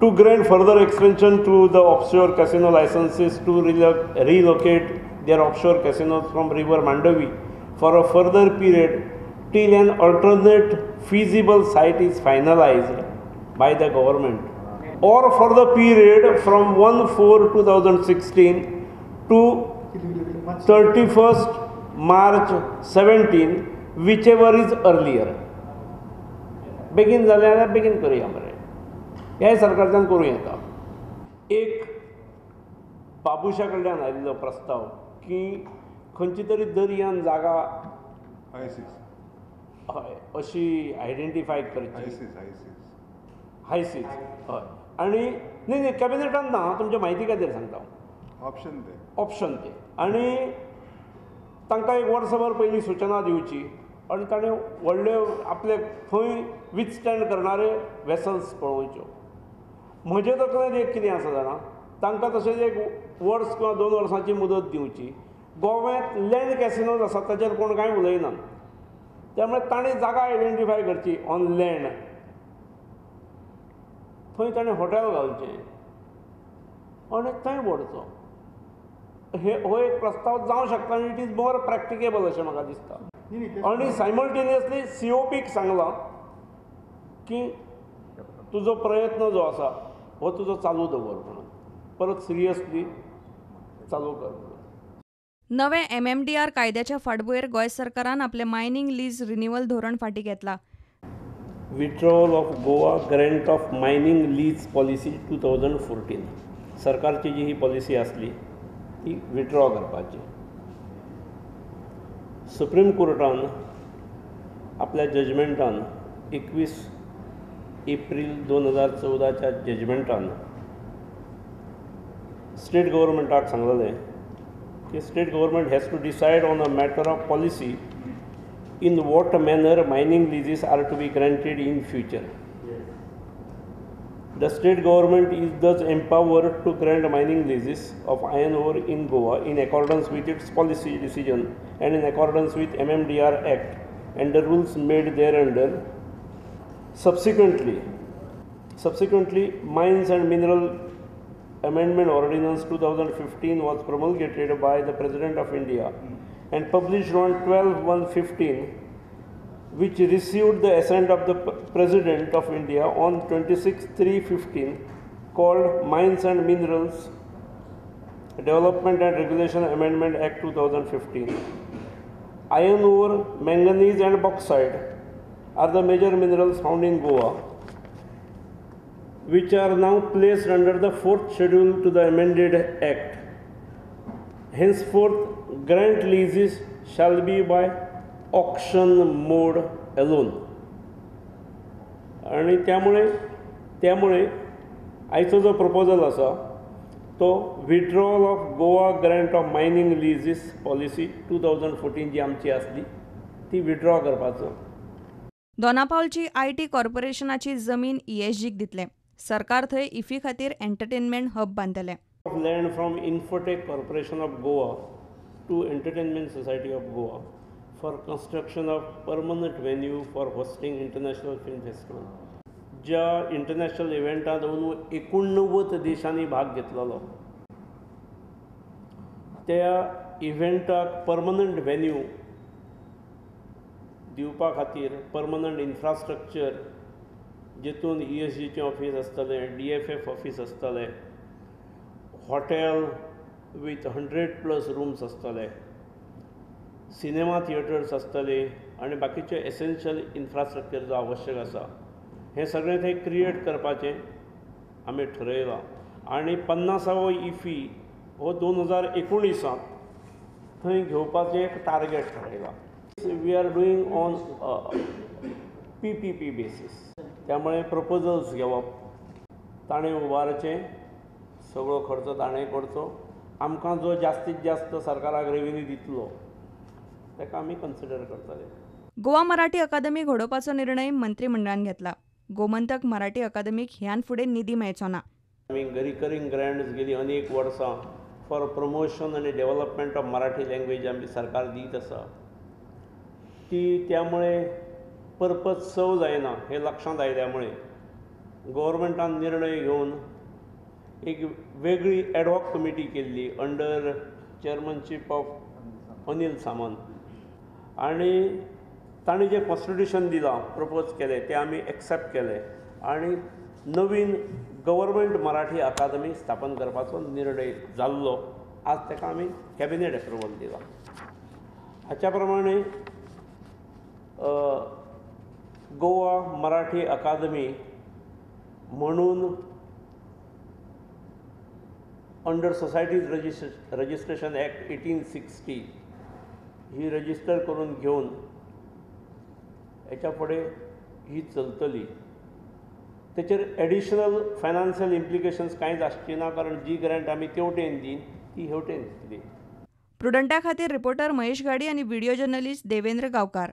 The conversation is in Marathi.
to grant further extension to the offshore casino licenses to relocate their offshore casinos from River Mandavi for a further period till an alternate feasible site is finalized by the government, or for the period from 1/4/2016 to 31st March 17, whichever is earlier. बेगीन जालें जाल्यार बेगीन करुया मरे, ह्याय सरकारच्यान करूं येता. एक बाबुशा कडल्यान आयिल्लो प्रस्ताव की खंयची तरी दर्यान जागा हय अशी आयडेंटिफाय करची, हायसीज हय. आनी न्ही कॅबिनेटान ना, तुमच्या म्हायती खातीर सांगता हांव, ऑप्शन ते. आनी तांकां एक वर्सभर पयलीं सुचना दिवची आनी ताणें व्हडल्यो आपले थंय विथस्टँड करणारे वेसल्स पळोवच्यो. म्हजे तकलेंत एक कितें आसा जाणा, तांकां तशेंच एक वर्स किंवा 2 वर्सांची मुदत दिवची. गोव्यांत लँड कॅसिनोज आसात ताचेर कोण कांय उलयना, त्यामुळे ताणें जागा आयडेंटिफाय करची ऑन लँड. थंय ताणें हॉटेल घालचें आनी थंय व्हरचो. हो एक प्रस्ताव जावं शकता आनी इट इज मोर प्रॅक्टिकेबल अशें म्हाका दिसता. आनी सायमल्टेनियसली COPक सांगलां की तुजो प्रयत्न जो आसा हो तुजो चालू दवर म्हणून, परत सिरियसली चालू कर म्हणून. नवे MMDR कायद्याच्या फाटभुंयेर गोंय सरकारान आपले मायनिंग लीज रिन्युअल धोरण फाटीं घेतलां. Withdrawal of Goa grant of mining lease policy 2014. सरकारची जी ही पॉलिसी आसली ती विथड्रॉ करपाची. सुप्रीम कोर्टान आपल्या जजमेंटान 21 एप्रील 2014च्या जजमेंटान स्टेट गव्हर्मेंटाक सांगलेलें की state government has to decide on a matter of policy in what manner mining leases are to be granted in future. The state government is thus empowered to grant mining leases of iron ore in Goa in accordance with its policy decision and in accordance with MMDR Act and the rules made thereunder. Subsequently, Mines and Mineral Amendment Ordinance 2015 was promulgated by the President of India and published on 12/1/15, which received the assent of the President of India on 26/3/15, called Mines and Minerals Development and Regulation Amendment Act 2015. Iron ore, manganese and bauxite are the major minerals found in Goa, which are now placed under the 4th schedule to the amended Act. Henceforth, grant leases shall be by auction mode alone. आणि त्यामुळे आयचो जो प्रपोजल आसा तो withdrawal of Goa grant of mining leases policy 2014 जी आमची आसली ती विथड्रॉ करपाचो. दोनापावलची IT कॉर्पोरेशनाची जमीन ESGक दितले. सरकार थंय इफी खातीर एंटरटेनमेंट हब बांदतले. Land from Infotech Corporation of Goa to Entertainment Society of Goa for construction of permanent venue for hosting International Film Festival. ज्या इंटरनॅशनल इव्हेंटात 89 देशांनी भाग घेतलेलो त्या इव्हेंटाक परमनंट वेन्यू दिवपा खातीर परमनंट इन्फ्रास्ट्रक्चर जेतून ESGचें ऑफिस आसतलें, DFF ऑफिस आसतलें, हॉटेल विथ 100+ रूम्स आसतले, सिनेमा थिएटर्स आसतले आनी बाकीचे एसेन्शियल इन्फ्रास्ट्रक्चर जो आवश्यक आसा हें सगळें थंय क्रिएट करपाचें आमी ठरयलां. आनी 50वो इफी हो 2019 थंय घेवपाचें एक टार्गेट ठरयलां. We are doing on PPP basis. त्यामुळे प्रपोजल्स घेवप, ताणें उबारचें, सगळो खर्च ताणें करचो. आमकां जो जास्तीत जास्त सरकाराक रेव्हेन्यू दितलो ताका आमी कन्सिडर करतले. गोवा मराठी अकादमी घडोवपाचो निर्णय मंत्रिमंडळान घेतला. गोमंतक मराठी अकादमीक ह्यान फुडें निधी मेळचो ना. आमी रिकरिंग ग्रँट्स गेली अनेक वर्सां फॉर प्रमोशन आनी डेव्हलपमेंट ऑफ मराठी लँग्वेज आमी सरकार दीत आसा. ती त्यामुळे पर्पज सर्व जायना हें लक्षांत आयल्यामुळे गव्हर्मेंटान निर्णय घेवन एक वेगळी एडहॉक कमिटी केल्ली अंडर चेअरमनशीप ऑफ अनिल सामंत आनी ताणें जें कॉन्स्टिट्यूशन दिलां प्रपोज केलें तें आमी एक्सेप्ट केलें आनी नवीन गव्हर्मेंट मराठी अकादमी स्थापन करपाचो निर्णय जाल्लो. आज ताका आमी कॅबिनेट एप्रुवल दिलां. हाच्या प्रमाणे गोवा मराठी अकादमी म्हणून अंडर सोसायटीज रजिस्ट्रेशन ॲक्ट 1860 ही रजिस्टर करून घेवन हेच्या फुडें ही चलतली. तेचेर एडिशनल फायनान्शियल इम्प्लिकेशन्स कांयच आसची ना, कारण जी ग्रँट आमी तेवटेन दीन ती हेवटेन दितली. प्रुडंटा खातीर रिपोर्टर महेश गाडी आनी व्हिडिओ जर्नलिस्ट देवेंद्र गांवकार.